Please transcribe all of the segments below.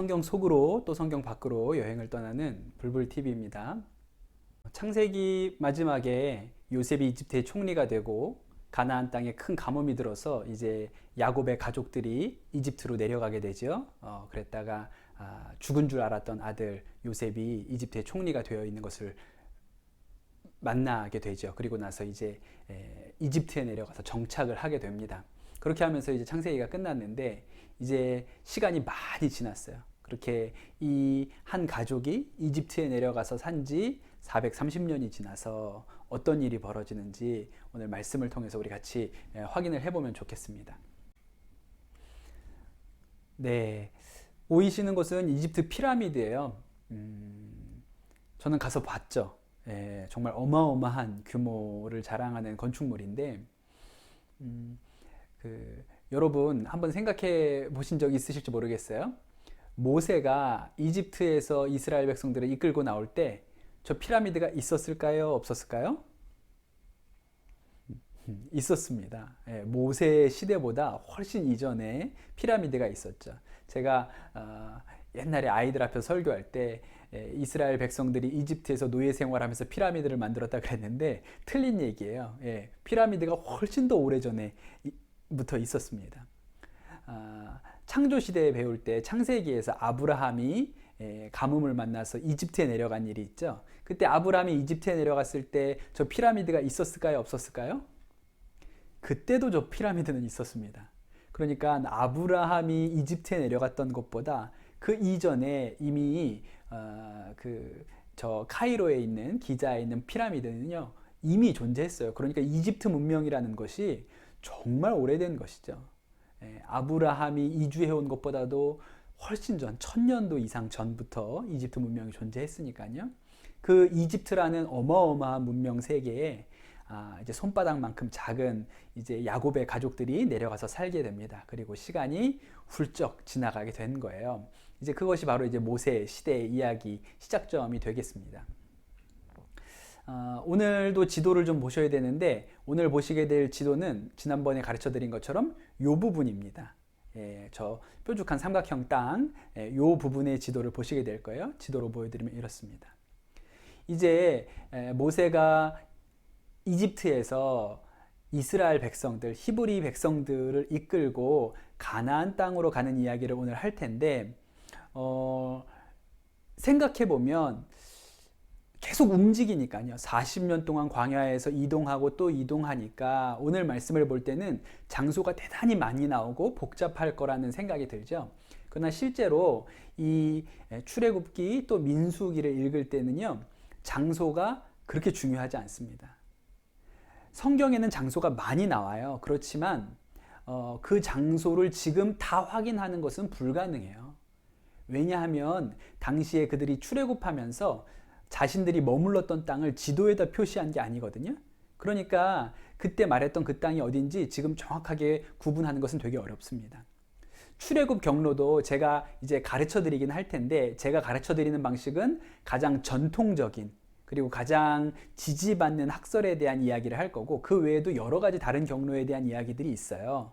성경 속으로 또 성경 밖으로 여행을 떠나는 불불TV입니다. 창세기 마지막에 요셉이 이집트의 총리가 되고 가나안 땅에 큰 가뭄이 들어서 이제 야곱의 가족들이 이집트로 내려가게 되죠. 그랬다가 죽은 줄 알았던 아들 요셉이 이집트의 총리가 되어 있는 것을 만나게 되죠. 그리고 나서 이제 이집트에 내려가서 정착을 하게 됩니다. 그렇게 하면서 이제 창세기가 끝났는데 이제 시간이 많이 지났어요. 그렇게 이 한 가족이 이집트에 내려가서 산지 430년이 지나서 어떤 일이 벌어지는지 오늘 말씀을 통해서 우리 같이 확인을 해보면 좋겠습니다. 네, 보이시는 곳은 이집트 피라미드예요. 저는 가서 봤죠. 정말 어마어마한 규모를 자랑하는 건축물인데 여러분 한번 생각해 보신 적 있으실지 모르겠어요. 모세가 이집트에서 이스라엘 백성들을 이끌고 나올 때 저 피라미드가 있었을까요? 없었을까요? 있었습니다. 모세 시대보다 훨씬 이전에 피라미드가 있었죠. 제가 옛날에 아이들 앞에서 설교할 때 이스라엘 백성들이 이집트에서 노예 생활하면서 피라미드를 만들었다 그랬는데 틀린 얘기예요. 피라미드가 훨씬 더 오래전에 부터 있었습니다. 창조 시대에 배울 때 창세기에서 아브라함이 가뭄을 만나서 이집트에 내려간 일이 있죠. 그때 아브라함이 이집트에 내려갔을 때 저 피라미드가 있었을까요? 없었을까요? 그때도 저 피라미드는 있었습니다. 그러니까 아브라함이 이집트에 내려갔던 것보다 그 이전에 이미 저 카이로에 있는 기자에 있는 피라미드는요 이미 존재했어요. 그러니까 이집트 문명이라는 것이 정말 오래된 것이죠. 아브라함이 이주해온 것보다도 훨씬 전 1000년도 이상 전부터 이집트 문명이 존재했으니까요. 그 이집트라는 어마어마한 문명 세계에 이제 손바닥만큼 작은 이제 야곱의 가족들이 내려가서 살게 됩니다. 그리고 시간이 훌쩍 지나가게 된 거예요. 이제 그것이 바로 이제 모세 시대의 이야기 시작점이 되겠습니다. 오늘도 지도를 좀 보셔야 되는데 오늘 보시게 될 지도는 지난번에 가르쳐 드린 것처럼 요 부분입니다. 저 뾰족한 삼각형 땅, 요 부분의 지도를 보시게 될 거예요. 지도로 보여드리면 이렇습니다. 이제 모세가 이집트에서 이스라엘 백성들, 히브리 백성들을 이끌고 가나안 땅으로 가는 이야기를 오늘 할 텐데 생각해 보면 계속 움직이니까요. 40년 동안 광야에서 이동하고 또 이동하니까 오늘 말씀을 볼 때는 장소가 대단히 많이 나오고 복잡할 거라는 생각이 들죠. 그러나 실제로 이 출애굽기 또 민수기를 읽을 때는요. 장소가 그렇게 중요하지 않습니다. 성경에는 장소가 많이 나와요. 그렇지만 그 장소를 지금 다 확인하는 것은 불가능해요. 왜냐하면 당시에 그들이 출애굽하면서 자신들이 머물렀던 땅을 지도에다 표시한 게 아니거든요. 그러니까 그때 말했던 그 땅이 어딘지 지금 정확하게 구분하는 것은 되게 어렵습니다. 출애굽 경로도 제가 이제 가르쳐 드리긴 할 텐데 제가 가르쳐 드리는 방식은 가장 전통적인 그리고 가장 지지받는 학설에 대한 이야기를 할 거고 그 외에도 여러 가지 다른 경로에 대한 이야기들이 있어요.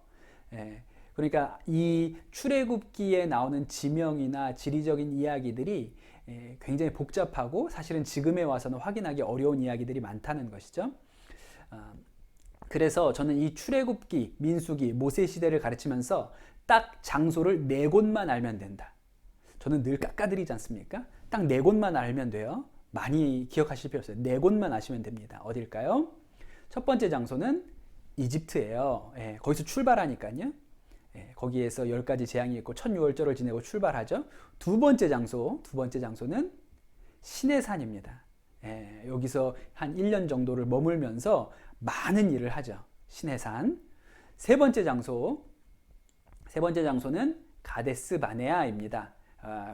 그러니까 이 출애굽기에 나오는 지명이나 지리적인 이야기들이 굉장히 복잡하고 사실은 지금에 와서는 확인하기 어려운 이야기들이 많다는 것이죠. 그래서 저는 이 출애굽기, 민수기, 모세 시대를 가르치면서 딱 장소를 4곳만 알면 된다. 저는 늘 깎아드리지 않습니까? 딱 4곳만 알면 돼요. 많이 기억하실 필요 없어요. 4곳만 아시면 됩니다. 어딜까요? 첫 번째 장소는 이집트예요. 거기서 출발하니까요. 거기에서 10가지 재앙이 있고 첫 유월절을 지내고 출발하죠. 두 번째 장소는 시내산입니다. 여기서 한 1년 정도를 머물면서 많은 일을 하죠. 시내산. 세 번째 장소는 가데스 바네아입니다.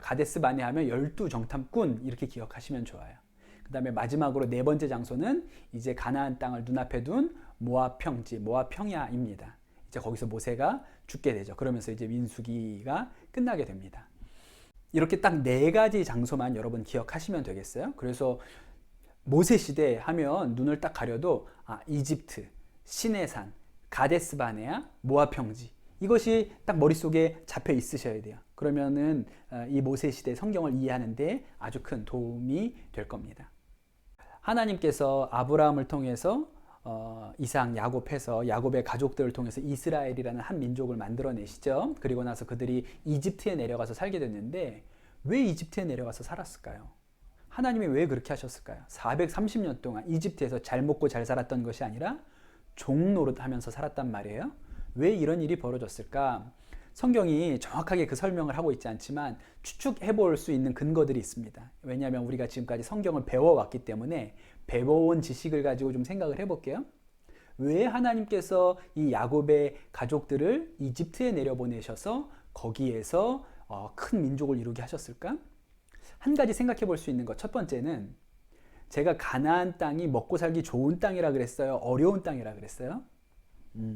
가데스 바네아 하면 12정탐꾼 이렇게 기억하시면 좋아요. 그 다음에 마지막으로 4번째 장소는 이제 가나안 땅을 눈앞에 둔 모압 평지, 모압 평야입니다. 이제 거기서 모세가 죽게 되죠. 그러면서 이제 민수기가 끝나게 됩니다. 이렇게 딱 4가지 장소만 여러분 기억하시면 되겠어요. 그래서 모세 시대 하면 눈을 딱 가려도 이집트, 시내산, 가데스 바네아, 모압 평지 이것이 딱 머릿속에 잡혀 있으셔야 돼요. 그러면은 이 모세 시대 성경을 이해하는데 아주 큰 도움이 될 겁니다. 하나님께서 아브라함을 통해서 이삭, 야곱해서 야곱의 가족들을 통해서 이스라엘이라는 한 민족을 만들어내시죠. 그리고 나서 그들이 이집트에 내려가서 살게 됐는데 왜 이집트에 내려가서 살았을까요? 하나님이 왜 그렇게 하셨을까요? 430년 동안 이집트에서 잘 먹고 잘 살았던 것이 아니라 종노릇하면서 살았단 말이에요. 왜 이런 일이 벌어졌을까? 성경이 정확하게 그 설명을 하고 있지 않지만 추측해 볼 수 있는 근거들이 있습니다. 왜냐하면 우리가 지금까지 성경을 배워왔기 때문에 배워온 지식을 가지고 좀 생각을 해볼게요. 왜 하나님께서 이 야곱의 가족들을 이집트에 내려보내셔서 거기에서 큰 민족을 이루게 하셨을까? 한 가지 생각해 볼 수 있는 것. 첫 번째는 제가 가나안 땅이 먹고 살기 좋은 땅이라 그랬어요? 어려운 땅이라 그랬어요?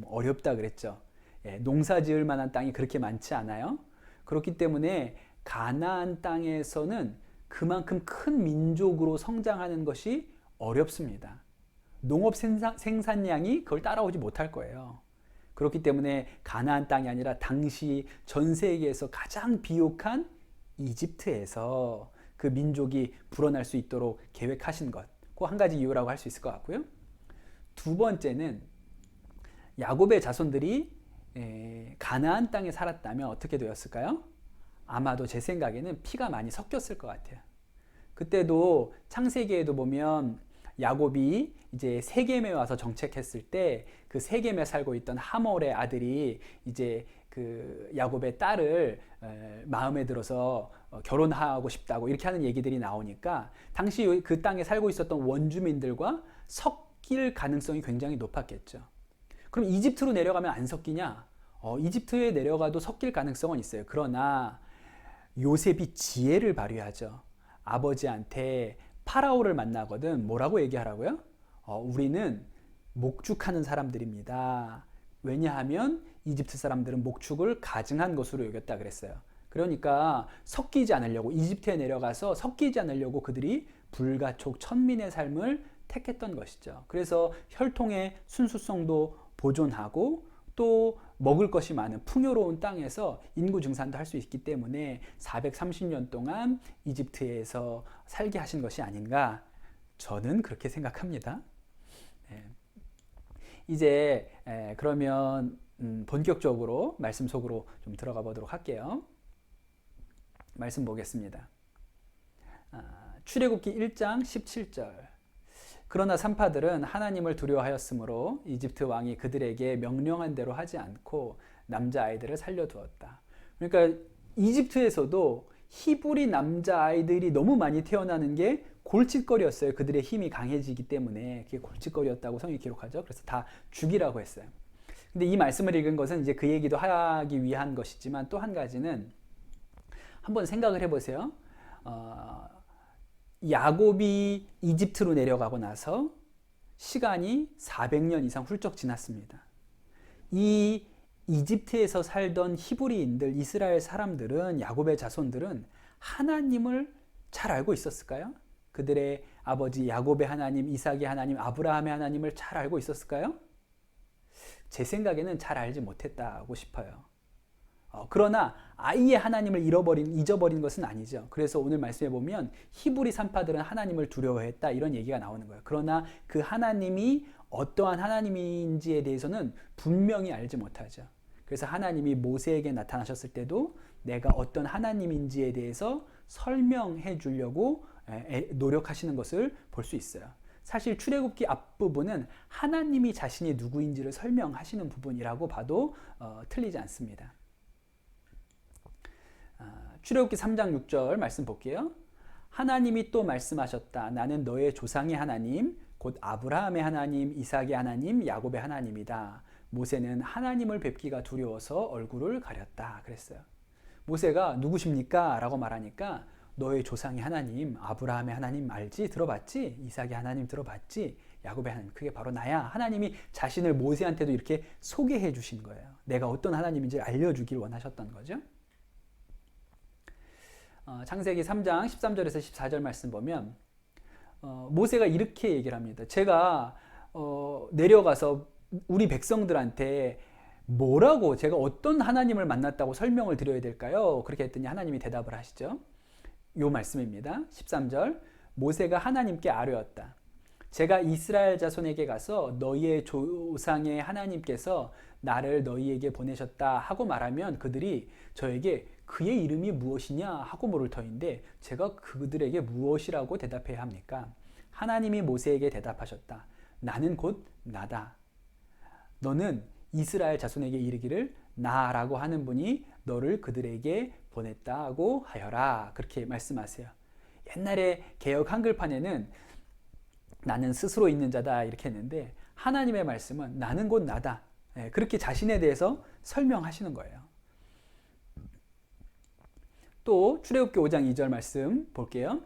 어렵다 그랬죠. 예, 농사 지을 만한 땅이 그렇게 많지 않아요. 그렇기 때문에 가나안 땅에서는 그만큼 큰 민족으로 성장하는 것이 어렵습니다. 농업 생산량이 그걸 따라오지 못할 거예요. 그렇기 때문에 가나안 땅이 아니라 당시 전 세계에서 가장 비옥한 이집트에서 그 민족이 불어날 수 있도록 계획하신 것. 그 한 가지 이유라고 할 수 있을 것 같고요. 두 번째는 야곱의 자손들이 가나안 땅에 살았다면 어떻게 되었을까요? 아마도 제 생각에는 피가 많이 섞였을 것 같아요. 그때도 창세기에도 보면 야곱이 이제 세겜에 와서 정착했을 때 그 세겜에 살고 있던 하몰의 아들이 이제 그 야곱의 딸을 마음에 들어서 결혼하고 싶다고 이렇게 하는 얘기들이 나오니까 당시 그 땅에 살고 있었던 원주민들과 섞일 가능성이 굉장히 높았겠죠. 그럼 이집트로 내려가면 안 섞이냐? 이집트에 내려가도 섞일 가능성은 있어요. 그러나 요셉이 지혜를 발휘하죠. 아버지한테 파라오를 만나거든 뭐라고 얘기하라고요? 우리는 목축하는 사람들입니다. 왜냐하면 이집트 사람들은 목축을 가증한 것으로 여겼다 그랬어요. 그러니까 섞이지 않으려고 이집트에 내려가서 섞이지 않으려고 그들이 불가촉 천민의 삶을 택했던 것이죠. 그래서 혈통의 순수성도 보존하고 또 먹을 것이 많은 풍요로운 땅에서 인구 증산도 할 수 있기 때문에 430년 동안 이집트에서 살게 하신 것이 아닌가 저는 그렇게 생각합니다. 이제 그러면 본격적으로 말씀 속으로 좀 들어가 보도록 할게요. 말씀 보겠습니다. 출애굽기 1장 17절. 그러나 산파들은 하나님을 두려워하였으므로 이집트 왕이 그들에게 명령한 대로 하지 않고 남자아이들을 살려두었다. 그러니까 이집트에서도 히브리 남자아이들이 너무 많이 태어나는 게 골칫거리였어요. 그들의 힘이 강해지기 때문에 그게 골칫거리였다고 성경이 기록하죠. 그래서 다 죽이라고 했어요. 근데 이 말씀을 읽은 것은 이제 그 얘기도 하기 위한 것이지만 또 한 가지는 한번 생각을 해보세요. 야곱이 이집트로 내려가고 나서 시간이 400년 이상 훌쩍 지났습니다. 이 이집트에서 살던 히브리인들, 이스라엘 사람들은, 야곱의 자손들은 하나님을 잘 알고 있었을까요? 그들의 아버지 야곱의 하나님, 이삭의 하나님, 아브라함의 하나님을 잘 알고 있었을까요? 제 생각에는 잘 알지 못했다고 싶어요. 그러나 아예 하나님을 잊어버린 것은 아니죠. 그래서 오늘 말씀해 보면 히브리 산파들은 하나님을 두려워했다 이런 얘기가 나오는 거예요. 그러나 그 하나님이 어떠한 하나님인지에 대해서는 분명히 알지 못하죠. 그래서 하나님이 모세에게 나타나셨을 때도 내가 어떤 하나님인지에 대해서 설명해 주려고 노력하시는 것을 볼 수 있어요. 사실 출애굽기 앞부분은 하나님이 자신이 누구인지를 설명하시는 부분이라고 봐도 틀리지 않습니다. 출애굽기 3장 6절 말씀 볼게요. 하나님이 또 말씀하셨다. 나는 너의 조상의 하나님, 곧 아브라함의 하나님, 이삭의 하나님, 야곱의 하나님이다. 모세는 하나님을 뵙기가 두려워서 얼굴을 가렸다. 그랬어요. 모세가 누구십니까? 라고 말하니까 너의 조상의 하나님, 아브라함의 하나님 알지? 들어봤지? 이삭의 하나님 들어봤지? 야곱의 하나님, 그게 바로 나야. 하나님이 자신을 모세한테도 이렇게 소개해 주신 거예요. 내가 어떤 하나님인지 알려주길 원하셨던 거죠. 창세기 3장 13절에서 14절 말씀 보면 모세가 이렇게 얘기를 합니다. 제가 내려가서 우리 백성들한테 뭐라고 제가 어떤 하나님을 만났다고 설명을 드려야 될까요? 그렇게 했더니 하나님이 대답을 하시죠. 요 말씀입니다. 13절 모세가 하나님께 아뢰었다. 제가 이스라엘 자손에게 가서 너희의 조상의 하나님께서 나를 너희에게 보내셨다 하고 말하면 그들이 저에게 그의 이름이 무엇이냐 하고 물을 터인데 제가 그들에게 무엇이라고 대답해야 합니까? 하나님이 모세에게 대답하셨다. 나는 곧 나다. 너는 이스라엘 자손에게 이르기를 나라고 하는 분이 너를 그들에게 보냈다고 하여라. 그렇게 말씀하세요. 옛날에 개역 한글판에는 나는 스스로 있는 자다 이렇게 했는데 하나님의 말씀은 나는 곧 나다. 그렇게 자신에 대해서 설명하시는 거예요. 또 출애굽기 5장 2절 말씀 볼게요.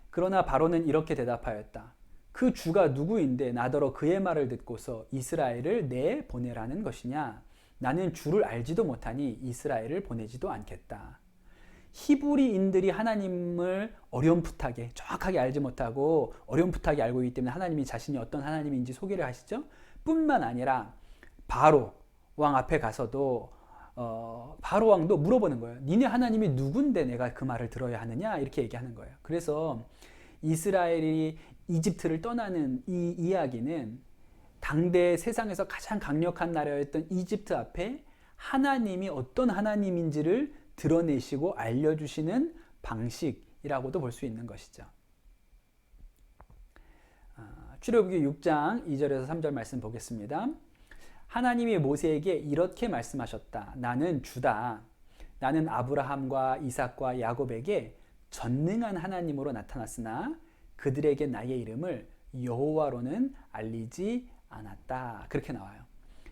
그러나 바로는 이렇게 대답하였다. 그 주가 누구인데 나더러 그의 말을 듣고서 이스라엘을 내 보내라는 것이냐? 나는 주를 알지도 못하니 이스라엘을 보내지도 않겠다. 히브리인들이 하나님을 어렴풋하게 정확하게 알지 못하고 어렴풋하게 알고 있기 때문에 하나님이 자신이 어떤 하나님인지 소개를 하시죠. 뿐만 아니라 바로 왕 앞에 가서도 바로 왕도 물어보는 거예요. 니네 하나님이 누군데 내가 그 말을 들어야 하느냐 이렇게 얘기하는 거예요. 그래서 이스라엘이 이집트를 떠나는 이 이야기는 당대 세상에서 가장 강력한 나라였던 이집트 앞에 하나님이 어떤 하나님인지를 드러내시고 알려주시는 방식이라고도 볼 수 있는 것이죠. 출애굽기 6장 2절에서 3절 말씀 보겠습니다. 하나님이 모세에게 이렇게 말씀하셨다. 나는 주다. 나는 아브라함과 이삭과 야곱에게 전능한 하나님으로 나타났으나 그들에게 나의 이름을 여호와로는 알리지 않았다. 그렇게 나와요.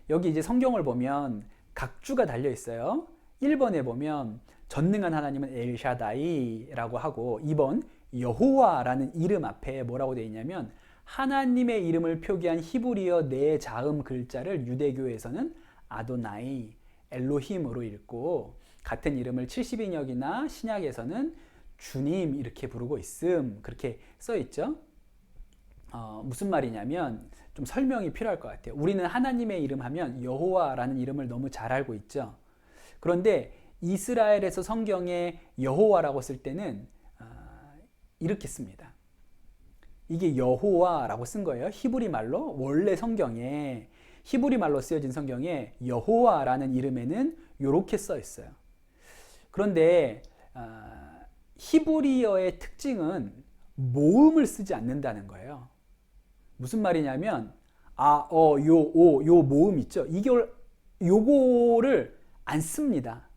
여기 이제 성경을 보면 각 주가 달려 있어요. 1번에 보면 전능한 하나님은 엘샤다이라고 하고 2번 여호와라는 이름 앞에 뭐라고 되어 있냐면 하나님의 이름을 표기한 히브리어 네 자음 글자를 유대교에서는 아도나이, 엘로힘으로 읽고 같은 이름을 70인역이나 신약에서는 주님 이렇게 부르고 있음 그렇게 써 있죠. 무슨 말이냐면 좀 설명이 필요할 것 같아요. 우리는 하나님의 이름 하면 여호와라는 이름을 너무 잘 알고 있죠. 그런데 이스라엘에서 성경에 여호와라고 쓸 때는 이렇게 씁니다. 이게 여호와라고 쓴 거예요. 히브리 말로 원래 성경에 히브리 말로 쓰여진 성경에 여호와라는 이름에는 이렇게 써 있어요. 그런데 히브리어의 특징은 모음을 쓰지 않는다는 거예요. 무슨 말이냐면 요 모음 있죠. 요거를 안 씁니다.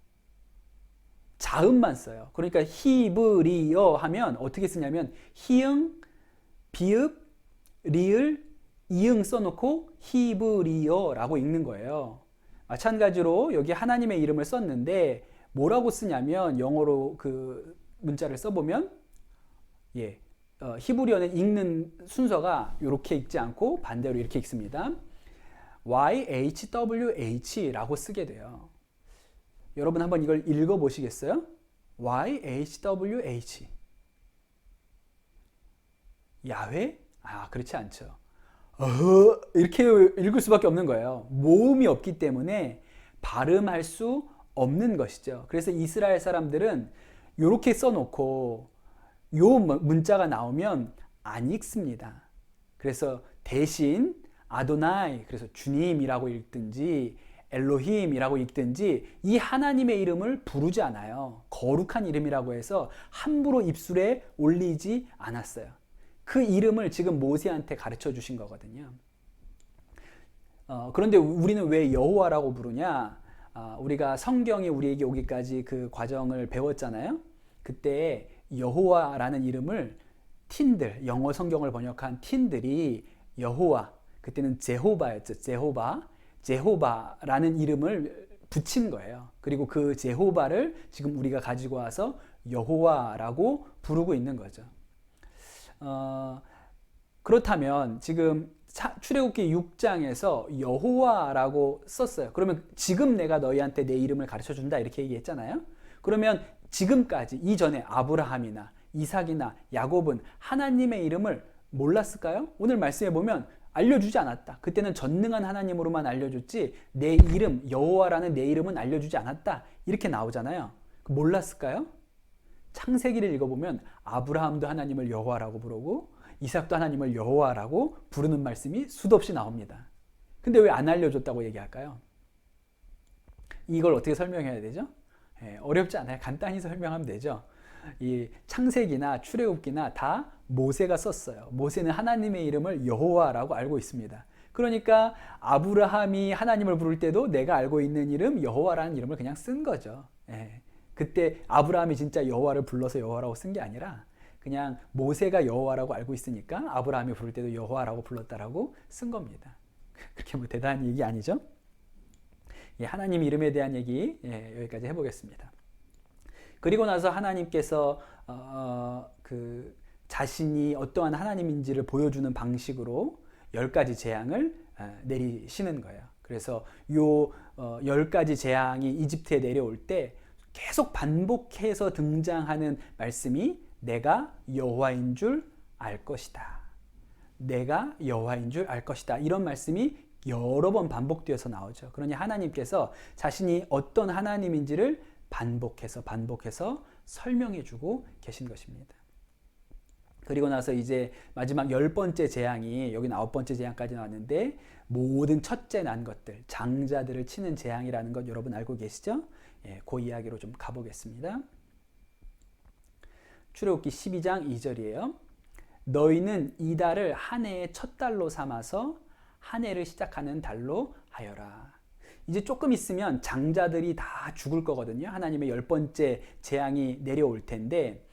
자음만 써요. 그러니까 히브리어 하면 어떻게 쓰냐면 히응, 비읍, 리을, 이응 써놓고 히브리어라고 읽는 거예요. 마찬가지로 여기 하나님의 이름을 썼는데 뭐라고 쓰냐면 영어로 그 문자를 써보면 히브리어는 읽는 순서가 이렇게 읽지 않고 반대로 이렇게 읽습니다. YHWH라고 쓰게 돼요. 여러분 한번 이걸 읽어보시겠어요? YHWH 야훼? 그렇지 않죠. 이렇게 읽을 수밖에 없는 거예요. 모음이 없기 때문에 발음할 수 없는 것이죠. 그래서 이스라엘 사람들은 이렇게 써놓고 요 문자가 나오면 안 읽습니다. 그래서 대신 아도나이, 그래서 주님이라고 읽든지 엘로힘이라고 읽든지 이 하나님의 이름을 부르지 않아요. 거룩한 이름이라고 해서 함부로 입술에 올리지 않았어요. 그 이름을 지금 모세한테 가르쳐 주신 거거든요. 그런데 우리는 왜 여호와라고 부르냐? 우리가 성경이 우리에게 오기까지 그 과정을 배웠잖아요. 그때 여호와라는 이름을 틴들, 영어 성경을 번역한 틴들이 여호와, 그때는 제호바였죠. 제호바라는 이름을 붙인 거예요. 그리고 그 제호바를 지금 우리가 가지고 와서 여호와라고 부르고 있는 거죠. 그렇다면 지금 출애굽기 6장에서 여호와라고 썼어요. 그러면 지금 내가 너희한테 내 이름을 가르쳐 준다 이렇게 얘기했잖아요. 그러면 지금까지 이전에 아브라함이나 이삭이나 야곱은 하나님의 이름을 몰랐을까요? 오늘 말씀해 보면 알려주지 않았다. 그때는 전능한 하나님으로만 알려줬지 내 이름, 여호와라는 내 이름은 알려주지 않았다. 이렇게 나오잖아요. 몰랐을까요? 창세기를 읽어보면 아브라함도 하나님을 여호와라고 부르고 이삭도 하나님을 여호와라고 부르는 말씀이 수도 없이 나옵니다. 근데 왜 안 알려줬다고 얘기할까요? 이걸 어떻게 설명해야 되죠? 어렵지 않아요. 간단히 설명하면 되죠. 이 창세기나 출애굽기나 다 모세가 썼어요. 모세는 하나님의 이름을 여호와라고 알고 있습니다. 그러니까 아브라함이 하나님을 부를 때도 내가 알고 있는 이름 여호와라는 이름을 그냥 쓴 거죠. 그때 아브라함이 진짜 여호와를 불러서 여호와라고 쓴 게 아니라 그냥 모세가 여호와라고 알고 있으니까 아브라함이 부를 때도 여호와라고 불렀다라고 쓴 겁니다. 그렇게 뭐 대단한 얘기 아니죠? 하나님 이름에 대한 얘기 여기까지 해보겠습니다. 그리고 나서 하나님께서 자신이 어떠한 하나님인지를 보여주는 방식으로 10가지 재앙을 내리시는 거예요. 그래서 요 10가지 재앙이 이집트에 내려올 때 계속 반복해서 등장하는 말씀이 내가 여호와인 줄 알 것이다. 내가 여호와인 줄 알 것이다. 이런 말씀이 여러 번 반복되어서 나오죠. 그러니 하나님께서 자신이 어떤 하나님인지를 반복해서 설명해주고 계신 것입니다. 그리고 나서 이제 마지막 10번째 재앙이 여기 9번째 재앙까지 나왔는데 모든 첫째 난 것들, 장자들을 치는 재앙이라는 것 여러분 알고 계시죠? 그 이야기로 좀 가보겠습니다. 출애굽기 12장 2절이에요. 너희는 이 달을 한 해의 첫 달로 삼아서 한 해를 시작하는 달로 하여라. 이제 조금 있으면 장자들이 다 죽을 거거든요. 하나님의 10번째 재앙이 내려올 텐데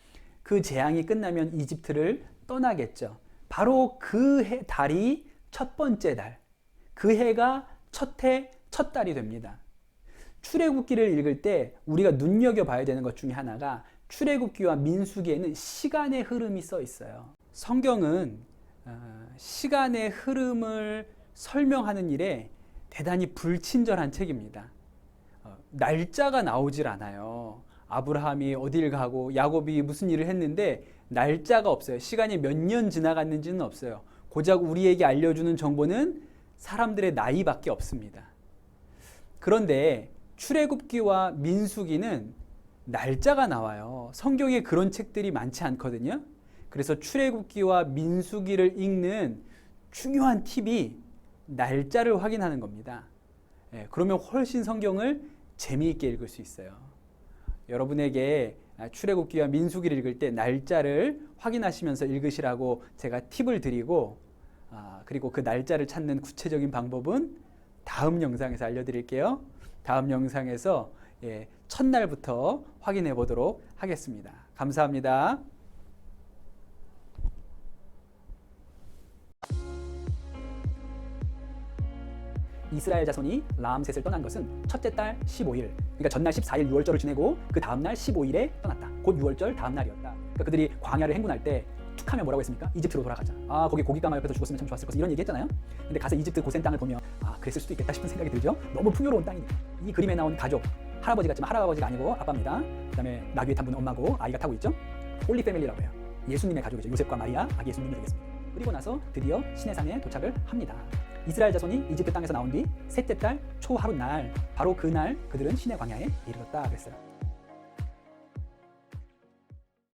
그 재앙이 끝나면 이집트를 떠나겠죠. 바로 그 달이 첫 번째 달, 그 해가 첫 해, 첫 달이 됩니다. 출애굽기를 읽을 때 우리가 눈여겨봐야 되는 것 중에 하나가 출애굽기와 민수기에는 시간의 흐름이 써 있어요. 성경은 시간의 흐름을 설명하는 일에 대단히 불친절한 책입니다. 날짜가 나오질 않아요. 아브라함이 어딜 가고 야곱이 무슨 일을 했는데 날짜가 없어요. 시간이 몇 년 지나갔는지는 없어요. 고작 우리에게 알려주는 정보는 사람들의 나이밖에 없습니다. 그런데 출애굽기와 민수기는 날짜가 나와요. 성경에 그런 책들이 많지 않거든요. 그래서 출애굽기와 민수기를 읽는 중요한 팁이 날짜를 확인하는 겁니다. 그러면 훨씬 성경을 재미있게 읽을 수 있어요. 여러분에게 출애굽기와 민수기를 읽을 때 날짜를 확인하시면서 읽으시라고 제가 팁을 드리고 그리고 그 날짜를 찾는 구체적인 방법은 다음 영상에서 알려드릴게요. 다음 영상에서 첫날부터 확인해 보도록 하겠습니다. 감사합니다. 이스라엘 자손이 라암셋을 떠난 것은 첫째 달 15일, 그러니까 전날 14일 유월절을 지내고 그 다음날 15일에 떠났다. 곧 유월절 다음 날이었다. 그러니까 그들이 광야를 행군할 때 툭 하면 뭐라고 했습니까? 이집트로 돌아가자. 거기 고깃가마 옆에서 죽었으면 참 좋았을 것을 이런 얘기 했잖아요. 근데 가서 이집트 고센 땅을 보면 그랬을 수도 있겠다 싶은 생각이 들죠. 너무 풍요로운 땅이니까. 이 그림에 나온 가족, 할아버지 같지만 할아버지가 아니고 아빠입니다. 그 다음에 나귀에 탄 분은 엄마고 아이가 타고 있죠. 홀리 패밀리라고 해요. 예수님의 가족이죠. 요셉과 마리아, 아기 예수님이 되겠습니다. 그리고 나서 드디어 시내산에 도착을 합니다. 이스라엘 자손이 이집트 땅에서 나온 뒤 셋째 달 초하룻날, 바로 그날 그들은 시내 광야에 이르렀다 그랬어요.